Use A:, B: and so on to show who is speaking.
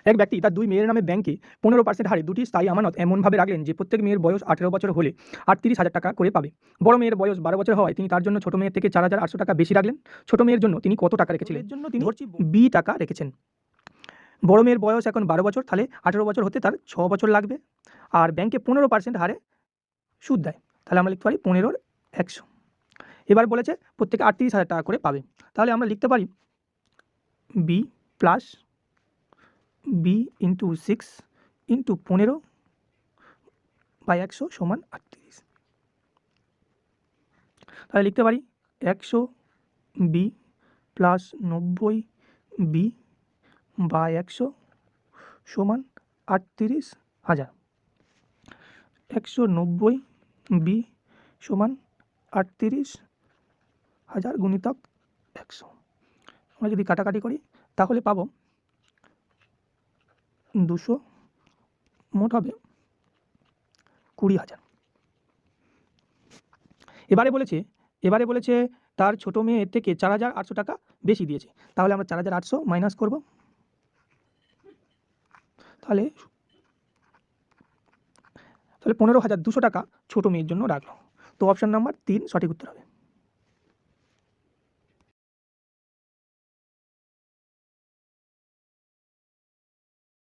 A: এক ব্যক্তি তার 2 মেয়ের নামে ব্যাংকে 15% হারে 2টি স্থায়ী আমানত এমনভাবে রাখলেন যে প্রত্যেক মেয়ের বয়স 18 বছর হলে 38,000 টাকা করে পাবে। বড় মেয়ের বয়স 12 বছর হওয়ায় তিনি তার জন্য ছোট মেয়ের থেকে 4,800 টাকা বেশি রাখলেন। ছোট মেয়ের জন্য তিনি কত টাকা রেখেছিলেন? এর জন্য তিনি বি টাকা রেখেছেন। বড় মেয়ের বয়স এখন 12 বছর, তাহলে 18 বছর হতে তার 6 বছর লাগবে। আর ব্যাংকে 15% হারে সুদ দেয়, তাহলে আমরা লিখতে পারি 15 র 100। এবার বলেছে প্রত্যেকে 38,000 টাকা করে পাবে, তাহলে আমরা লিখতে পারি B plus B into 6 into 15/100 সমান 38। তাহলে লিখতে পারি 100 বি প্লাস 90 বি বাই 100 সমান 38,000। 190 বি সমান 38,000 গুণিতক 100। আমরা যদি কাটাকাটি করি তাহলে পাবো 200, মোট হবে 20,000। এবারে বলেছে তার ছোট মেয়ে এর থেকে 4,800 টাকা বেশি দিয়েছে, তাহলে আমরা 4,800 মাইনাস করব, তাহলে 15,200 টাকা ছোট মেয়ের জন্য রাখলো। তো অপশন নাম্বার 3 সঠিক উত্তর হবে।